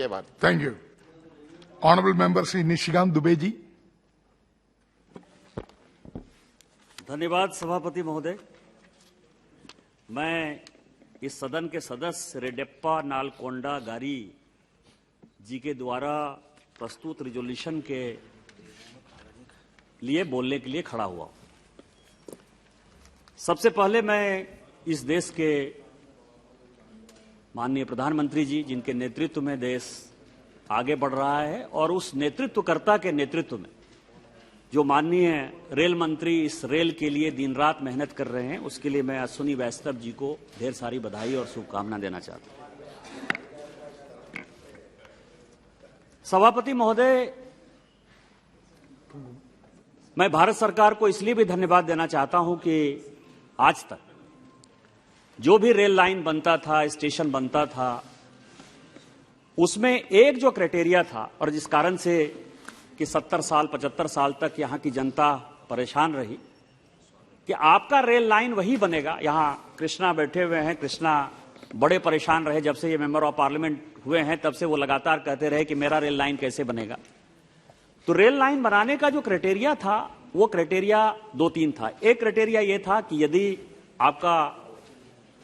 जय Bharat. Thank you. Honourable member Shri Nishikant Dubey ji. धन्यवाद सभापति महोदय। मैं इस सदन के सदस्य रेड्डेप्पा नालकोंडा गारी जी के द्वारा प्रस्तुत रिजोल्यूशन के लिए बोलने के लिए खड़ा हुआ। सबसे पहले मैं इस देश के माननीय प्रधानमंत्री जी, जिनके नेतृत्व में देश आगे बढ़ रहा है, और उस नेतृत्वकर्ता के नेतृत्व में जो माननीय रेल मंत्री इस रेल के लिए दिन रात मेहनत कर रहे हैं, उसके लिए मैं अश्विनी वैष्णव जी को ढेर सारी बधाई और शुभकामना देना चाहता हूं। सभापति महोदय, मैं भारत सरकार को इसलिए भी धन्यवाद देना चाहता हूं कि आज तक जो भी रेल लाइन बनता था, स्टेशन बनता था, उसमें एक जो क्राइटेरिया था, और जिस कारण से कि 70 साल 75 साल तक यहां की जनता परेशान रही कि आपका रेल लाइन वही बनेगा। यहां कृष्णा बैठे हुए हैं, कृष्णा बड़े परेशान रहे जब से ये मेंबर ऑफ पार्लियामेंट हुए हैं, तब से वो लगातार कहते रहे कि मेरा रेल लाइन कैसे बनेगा। तो रेल लाइन बनाने का जो क्राइटेरिया था, वो क्राइटेरिया 2-3 था। एक क्राइटेरिया ये था कि यदि आपका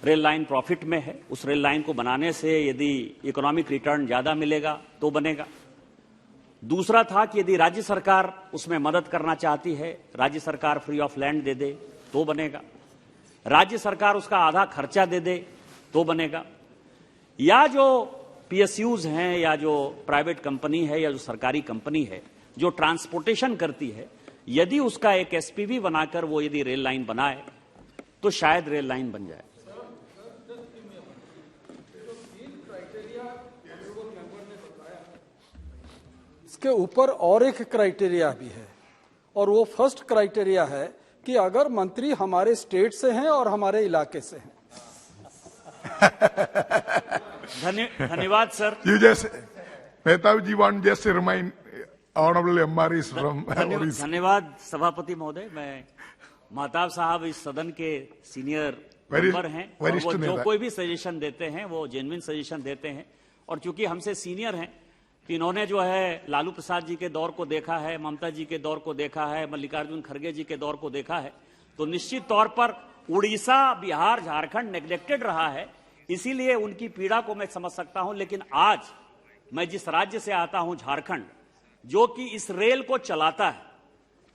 रेल लाइन प्रॉफिट में है, उस रेल लाइन को बनाने से यदि इकोनॉमिक रिटर्न ज्यादा मिलेगा तो बनेगा। दूसरा था कि यदि राज्य सरकार उसमें मदद करना चाहती है, राज्य सरकार फ्री ऑफ लैंड दे दे तो बनेगा, राज्य सरकार उसका आधा खर्चा दे दे तो बनेगा, या जो पीएसयूज हैं या जो प्राइवेट कंपनी है या जो सरकारी कंपनी है जो ट्रांसपोर्टेशन करती है, यदि उसका एक एसपीवी बनाकर वो यदि रेल लाइन बनाए तो शायद रेल लाइन बन जाए। इसके ऊपर और एक क्राइटेरिया भी है, और वो फर्स्ट क्राइटेरिया है कि अगर मंत्री हमारे स्टेट से हैं और हमारे इलाके से हैं। धन्यवाद sir. You just, Mehtab ji want just to remind Honorable MR is from. धन्यवाद सभापति महोदय। मैं महताब साहब इस सदन के सीनियर मेंबर हैं, और वो जो कोई भी सजेशन देते हैं वो जेन्युइन सजेशन देते हैं, और चूंकि हमसे सीनियर हैं तो इन्होंने जो है लालू प्रसाद जी के दौर को देखा है, ममता जी के दौर को देखा है, मल्लिकार्जुन खड़गे जी के दौर को देखा है, तो निश्चित तौर पर उड़ीसा, बिहार, झारखंड नेग्लेक्टेड रहा है, इसीलिए उनकी पीड़ा को मैं समझ सकता हूं। लेकिन आज मैं जिस राज्य से आता हूं, झारखंड, जो कि इस रेल को चलाता है,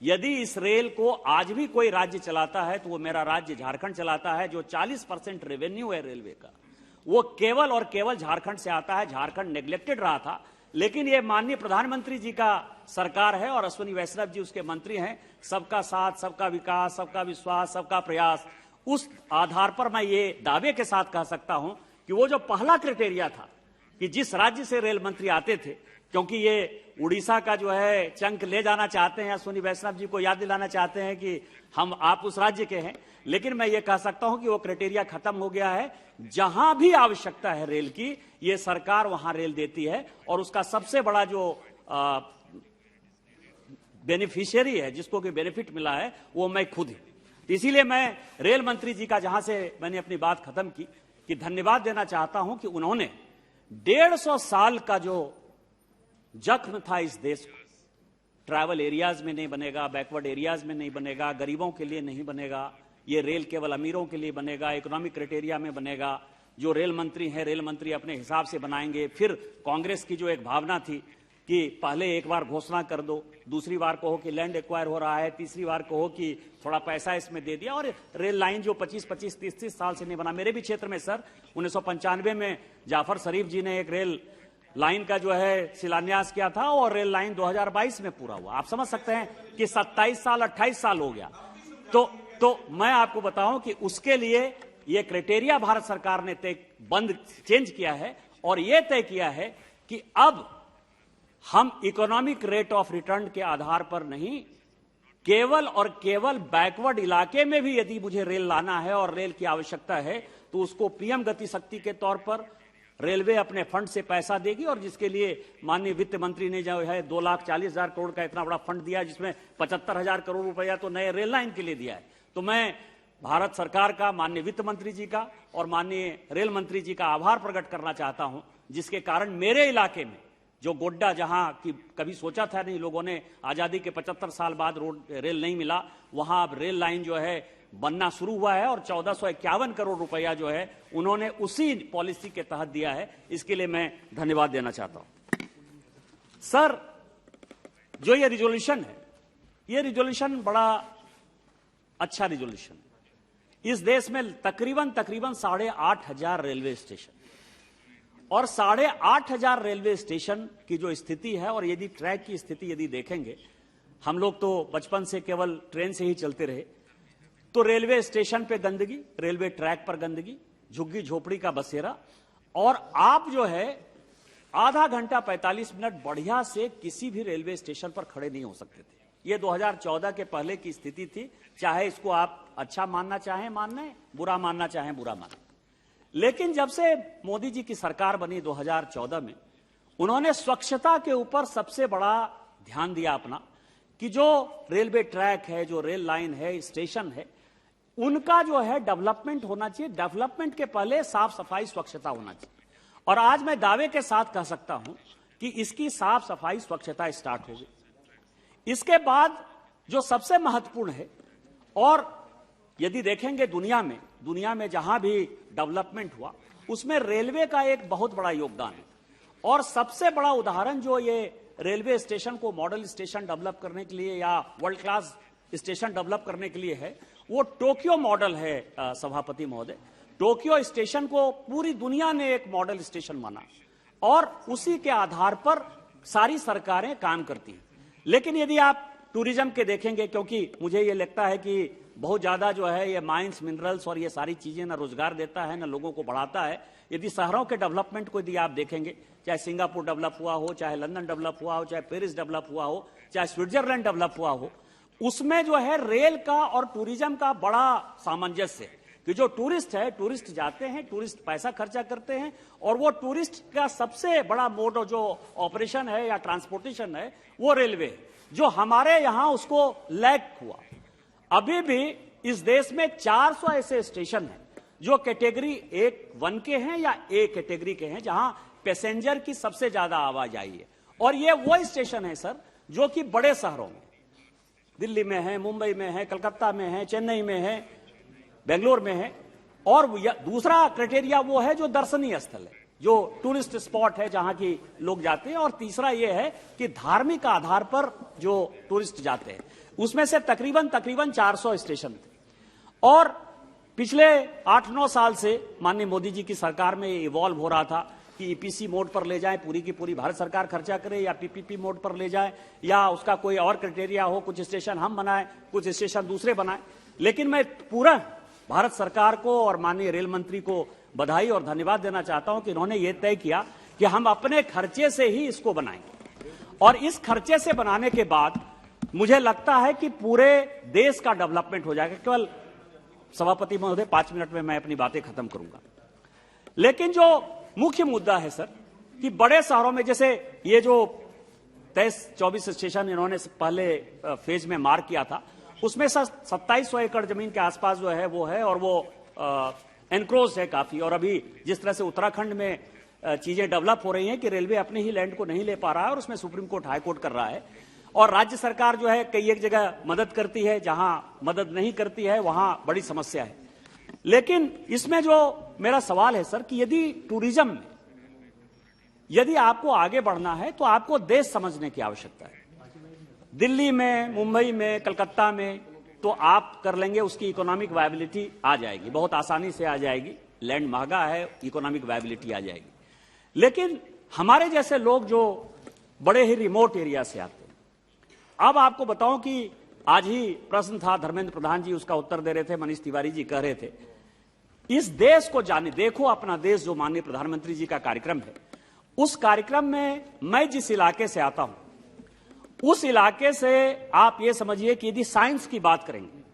यदि इस रेल को आज भी कोई राज्य चलाता है तो वो मेरा राज्य झारखंड चलाता है। जो 40% रेवेन्यू है रेलवे का, वो केवल और केवल झारखंड से आता है। झारखंड नेग्लेक्टेड रहा था, लेकिन ये माननीय प्रधानमंत्री जी का सरकार है और अश्विनी वैष्णव जी उसके मंत्री हैं। सबका साथ, सबका विकास, सबका विश्वास, सबका प्रयास, उस आधार पर मैं ये दावे के साथ कह सकता हूं कि वो जो पहला क्राइटेरिया था कि जिस राज्य से रेल मंत्री आते थे, क्योंकि ये उड़ीसा का जो है चंक ले जाना चाहते हैं, अश्विनी वैष्णव जी को याद दिलाना चाहते हैं कि आप उस राज्य के हैं, लेकिन मैं ये कह सकता हूं कि वो क्राइटेरिया खत्म हो गया है। जहां भी आवश्यकता है रेल की, ये सरकार वहां रेल देती है, और उसका सबसे बड़ा जो बेनिफिशियरी है, जिसको कि बेनिफिट मिला है, वो मैं खुद ही। इसीलिए मैं रेल मंत्री जी का, जहां से मैंने अपनी बात खत्म की, कि धन्यवाद देना चाहता हूं कि उन्होंने 150 साल का जो जख्म था इस देश को, ट्राइबल एरियाज में नहीं बनेगा, बैकवर्ड एरियाज में नहीं बनेगा, गरीबों के लिए नहीं बनेगा, ये रेल केवल अमीरों के लिए बनेगा, इकोनॉमिक क्राइटेरिया में बनेगा, जो रेल मंत्री हैं, रेल मंत्री अपने हिसाब से बनाएंगे। फिर कांग्रेस की जो एक भावना थी कि पहले एक बार घोषणा कर दो, दूसरी बार कहो कि लैंड एक्वायर हो रहा है, तीसरी बार कहो कि थोड़ा पैसा इसमें दे दिया, और रेल लाइन जो 25-25, 30-30 साल से नहीं बना। मेरे भी क्षेत्र में सर 1995 में जाफर शरीफ जी ने एक रेल लाइन का जो है शिलान्यास किया था, और रेल लाइन 2022 में पूरा हुआ। आप समझ सकते हैं कि 27 साल 28 साल हो गया। तो मैं आपको बताऊं कि उसके लिए ये क्राइटेरिया भारत सरकार ने चेंज किया है, और ये तय किया है कि अब हम इकोनॉमिक रेट ऑफ रिटर्न के आधार पर नहीं, केवल और केवल बैकवर्ड इलाके में भी यदि मुझे रेल लाना है और रेल की आवश्यकता है, तो उसको पीएम गति शक्ति के तौर पर रेलवे अपने फंड से पैसा देगी, और जिसके लिए माननीय वित्त मंत्री ने जो है 2,40,000 करोड़ का इतना बड़ा फंड दिया, जिसमें 75,000 करोड़ रुपया तो नए रेल लाइन के लिए दिया है। तो मैं भारत सरकार का, माननीय वित्त मंत्री जी का और माननीय रेल मंत्री जी का आभार प्रकट करना चाहता हूं जिसके कारण मेरे इलाके में जो गोड्डा, जहां की कभी सोचा था नहीं लोगों ने, आजादी के 75 साल बाद रोड रेल नहीं मिला, वहां अब रेल लाइन जो है बनना शुरू हुआ है और 1451 करोड़ रुपया जो है उन्होंने उसी पॉलिसी के तहत दिया है। इसके लिए मैं धन्यवाद देना चाहता हूं। सर, जो ये रिजोल्यूशन है, ये रिजोल्यूशन बड़ा अच्छा रिजोल्यूशन है। इस देश में तकरीबन 8,500 रेलवे स्टेशन और 8,500 रेलवे स्टेशन की जो स्थिति है, और यदि ट्रैक की स्थिति यदि देखेंगे, हम लोग तो बचपन से केवल ट्रेन से ही चलते रहे, तो रेलवे स्टेशन पे गंदगी, रेलवे ट्रैक पर गंदगी, झुग्गी झोपड़ी का बसेरा, और आप जो है आधा घंटा 45 मिनट बढ़िया से किसी भी रेलवे स्टेशन पर खड़े नहीं हो सकते थे। ये 2014 के पहले की स्थिति थी, चाहे इसको आप अच्छा मानना चाहें मानना, बुरा मानना चाहें बुरा मानना। लेकिन जब से मोदी जी की सरकार बनी 2014 में, उन्होंने स्वच्छता के ऊपर सबसे बड़ा ध्यान दिया अपना, कि जो रेलवे ट्रैक है, जो रेल लाइन है, स्टेशन है, उनका जो है डेवलपमेंट होना चाहिए। डेवलपमेंट के पहले साफ सफाई, स्वच्छता होना चाहिए। और आज मैं दावे के साथ कह सकता हूं कि इसकी साफ सफाई, स्वच्छता स्टार्ट हो गई। इसके बाद जो सबसे महत्वपूर्ण है, और यदि देखेंगे दुनिया में जहां भी डेवलपमेंट हुआ, उसमें रेलवे का एक बहुत बड़ा योगदान है। और सबसे बड़ा उदाहरण जो ये रेलवे स्टेशन को मॉडल स्टेशन डेवलप करने के लिए या वर्ल्ड क्लास स्टेशन डेवलप करने के लिए है, वो टोक्यो मॉडल है। सभापति महोदय, टोक्यो स्टेशन को पूरी दुनिया ने एक मॉडल स्टेशन माना और उसी के आधार पर सारी सरकारें काम करती हैं। लेकिन यदि आप टूरिज्म के देखेंगे, क्योंकि मुझे ये लगता है कि बहुत ज्यादा जो है ये माइंस, मिनरल्स और ये सारी चीजें ना रोजगार देता है, ना लोगों को बढ़ाता है। यदि शहरों के डेवलपमेंट को यदि आप देखेंगे, चाहे सिंगापुर डेवलप हुआ हो, चाहे लंदन डेवलप हुआ हो, चाहे पेरिस डेवलप हुआ हो, चाहे स्विट्जरलैंड डेवलप हुआ हो, उसमें जो है रेल का और टूरिज्म का बड़ा सामंजस्य है कि जो टूरिस्ट है, टूरिस्ट जाते हैं, टूरिस्ट पैसा खर्चा करते हैं, और वो टूरिस्ट का सबसे बड़ा मोड जो ऑपरेशन है या ट्रांसपोर्टेशन है, वो रेलवे है, जो हमारे यहां उसको लैक हुआ। अभी भी इस देश में 400 ऐसे स्टेशन हैं जो कैटेगरी 1 के हैं या ए कैटेगरी के हैं, जहां पैसेंजर की सबसे ज्यादा आवाजाही है। और ये वो स्टेशन है सर जो कि बड़े शहरों में, दिल्ली में है, मुंबई में है, कलकत्ता में है, चेन्नई में है, बेंगलोर में है। और दूसरा क्राइटेरिया वो है जो दर्शनीय स्थल है, जो टूरिस्ट स्पॉट है जहां की लोग जाते हैं। और तीसरा ये है कि धार्मिक आधार पर जो टूरिस्ट जाते हैं, उसमें से तकरीबन 400 स्टेशन थे। और पिछले 8-9 साल से माननीय मोदी जी की सरकार में इवॉल्व हो रहा था कि ईपीसी मोड पर ले जाए, पूरी की पूरी भारत सरकार खर्चा करे, या पीपीपी मोड पर ले जाए, या उसका कोई और क्राइटेरिया हो, कुछ स्टेशन हम बनाए, कुछ स्टेशन दूसरे बनाए। लेकिन मैं पूरा भारत सरकार को और माननीय रेल मंत्री को बधाई और धन्यवाद देना चाहता हूं कि इन्होंने ये तय किया कि हम अपने खर्चे से ही इसको बनाएंगे। और इस खर्चे से बनाने के बाद मुझे लगता है कि पूरे देश का डेवलपमेंट हो जाएगा। केवल सभापति महोदय 5 मिनट में मैं अपनी बातें खत्म करूंगा। लेकिन जो मुख्य मुद्दा है सर, कि बड़े शहरों में जैसे ये जो 23-24 स्टेशन इन्होंने पहले फेज में मार्क किया था, उसमें सर 2700 एकड़ जमीन के आसपास जो है वो है, और वो एनक्रोज है काफी। और अभी जिस तरह से उत्तराखंड में चीजें डेवलप हो रही हैं कि रेलवे अपने ही लैंड को नहीं ले पा रहा है और उसमें सुप्रीम कोर्ट हाई कोर्ट कर रहा है, और राज्य सरकार जो है कई एक जगह मदद करती है, जहां मदद नहीं करती है वहां बड़ी समस्या है। लेकिन इसमें जो मेरा सवाल है सर, कि यदि टूरिज्म में यदि आपको आगे बढ़ना है तो आपको देश समझने की आवश्यकता है। दिल्ली में, मुंबई में, कलकत्ता में तो आप कर लेंगे, उसकी इकोनॉमिक वायबिलिटी आ जाएगी, बहुत आसानी से आ जाएगी। लैंड महंगा है, इकोनॉमिक वायबिलिटी आ जाएगी। लेकिन हमारे जैसे लोग जो बड़े ही रिमोट एरिया से आते हैं, अब आपको बताऊं कि आज ही प्रश्न था, धर्मेंद्र प्रधान जी उसका उत्तर दे रहे थे, मनीष तिवारी जी कह रहे थे, इस देश को जाने, देखो अपना देश, जो माननीय प्रधानमंत्री जी का कार्यक्रम है, उस कार्यक्रम में मैं जिस इलाके से आता हूं, उस इलाके से आप ये समझिए कि यदि साइंस की बात करेंगे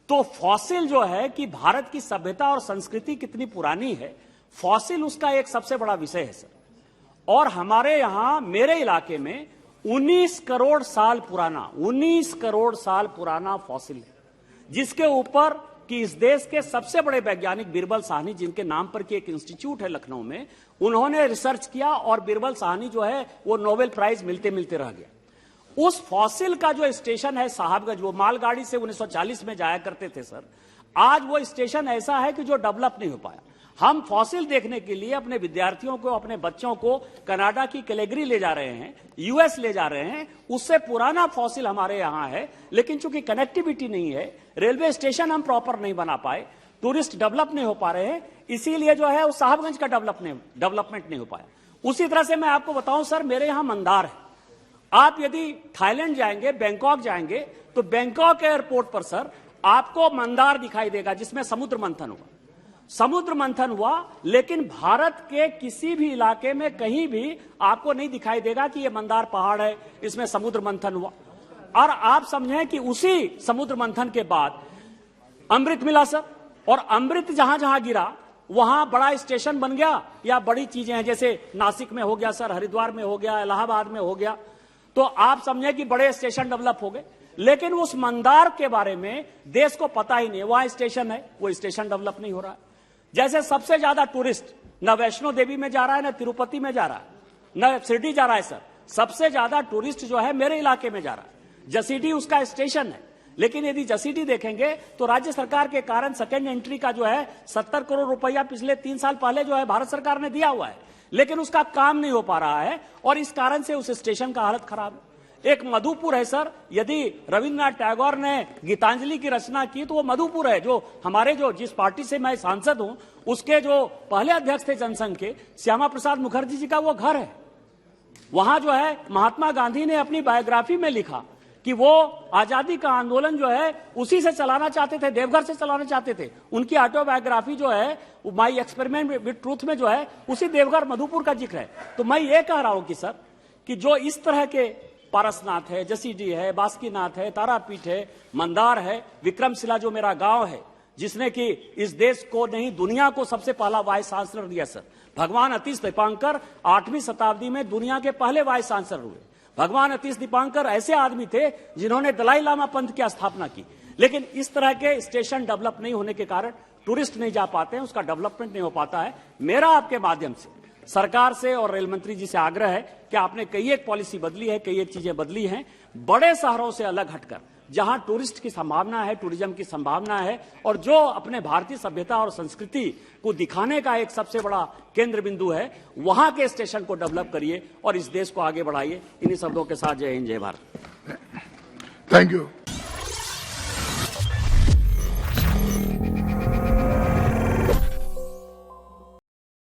तो फॉसिल जो है कि भारत की सभ्यता और संस्कृति कितनी पुरानी है, फॉसिल उसका एक सबसे बड़ा विषय है सर। और हमारे यहां, मेरे इलाके में 19 करोड़ साल पुराना 19 करोड़ साल पुराना फॉसिल है, जिसके ऊपर कि इस देश के सबसे बड़े वैज्ञानिक बीरबल साहनी, जिनके नाम पर की एक इंस्टीट्यूट है लखनऊ में, उन्होंने रिसर्च किया और बीरबल साहनी जो है वो नोबेल प्राइज मिलते मिलते रह गया। उस फॉसिल का जो स्टेशन है साहबगंज, वो मालगाड़ी से 1940 में जाया करते थे सर, आज वो स्टेशन ऐसा है कि जो डेवलप नहीं हो पाया। हम फॉसिल देखने के लिए अपने विद्यार्थियों को, अपने बच्चों को कनाडा की कैलगरी ले जा रहे हैं, यूएस ले जा रहे हैं। उससे पुराना फॉसिल हमारे यहां है, लेकिन चूंकि कनेक्टिविटी नहीं है, रेलवे स्टेशन हम प्रॉपर नहीं बना पाए, टूरिस्ट डेवलप नहीं हो पा रहे हैं, इसीलिए जो है वो साहबगंज का डेवलपमेंट नहीं हो पाया। उसी तरह से मैं आपको बताऊं सर, मेरे यहां मंदार है। आप यदि थाईलैंड जाएंगे, बैंकॉक जाएंगे, तो बैंकॉक एयरपोर्ट पर सर आपको मंदार दिखाई देगा, जिसमें समुद्र मंथन हुआ। समुद्र मंथन हुआ, लेकिन भारत के किसी भी इलाके में कहीं भी आपको नहीं दिखाई देगा कि यह मंदार पहाड़ है, इसमें समुद्र मंथन हुआ। और आप समझें कि उसी समुद्र मंथन के बाद अमृत मिला सर, और अमृत जहां जहां गिरा वहां बड़ा स्टेशन बन गया, या बड़ी चीजें हैं, जैसे नासिक में हो गया सर, हरिद्वार में हो गया, इलाहाबाद में हो गया, तो आप समझें कि बड़े स्टेशन डेवलप हो गए। लेकिन उस मंदार के बारे में देश को पता ही नहीं, वहां स्टेशन है, वो स्टेशन डेवलप नहीं हो रहा है। जैसे सबसे ज्यादा टूरिस्ट न वैष्णो देवी में जा रहा है, न तिरुपति में जा रहा है, न शिरडी जा रहा है सर, सबसे ज्यादा टूरिस्ट जो है मेरे इलाके में जा रहा है। जसीडी उसका स्टेशन है, लेकिन यदि जसीडी देखेंगे तो राज्य सरकार के कारण सेकेंड एंट्री का जो है 70 करोड़ रुपया पिछले 3 साल पहले जो है भारत सरकार ने दिया हुआ है, लेकिन उसका काम नहीं हो पा रहा है, और इस कारण से उस स्टेशन का हालत खराब है। एक मधुपुर है सर, यदि रविन्द्रनाथ टैगोर ने गीतांजलि की रचना की तो वो मधुपुर है, जो हमारे जो जिस पार्टी से मैं सांसद हूं उसके जो पहले अध्यक्ष थे जनसंघ के, श्यामा प्रसाद मुखर्जी जी का वो घर है। वहां जो है महात्मा गांधी ने अपनी बायोग्राफी में लिखा कि वो आजादी का आंदोलन जो है उसी से चलाना चाहते थे, देवघर से चलाना चाहते थे। उनकी ऑटोबायोग्राफी जो है माई एक्सपेरिमेंट विद ट्रूथ में जो है उसी देवघर मधुपुर का जिक्र है। तो मैं ये कह रहा हूं कि सर, कि जो इस तरह के पारसनाथ है, जसीडी है, बासुकीनाथ है, तारापीठ है, मंदार है, विक्रमशिला जो मेरा गांव है, जिसने कि इस देश को नहीं दुनिया को सबसे पहला वाइस चांसलर दिया सर। भगवान अतीश दीपांकर 8वीं शताब्दी में दुनिया के पहले वाइस चांसलर हुए। भगवान अतीश दीपांकर ऐसे आदमी थे जिन्होंने दलाई लामा पंथ की स्थापना की। लेकिन इस तरह के स्टेशन डेवलप नहीं होने के कारण टूरिस्ट नहीं जा पाते हैं, उसका डेवलपमेंट नहीं हो पाता है। मेरा आपके माध्यम से सरकार से और रेल मंत्री जी से आग्रह है कि आपने कई एक पॉलिसी बदली है, कई एक चीजें बदली हैं, बड़े शहरों से अलग हटकर जहां टूरिस्ट की संभावना है, टूरिज्म की संभावना है, और जो अपने भारतीय सभ्यता और संस्कृति को दिखाने का एक सबसे बड़ा केंद्र बिंदु है, वहां के स्टेशन को डेवलप करिए और इस देश को आगे बढ़ाइए। इन्हीं शब्दों के साथ जय हिंद, जय भारत। Thank you.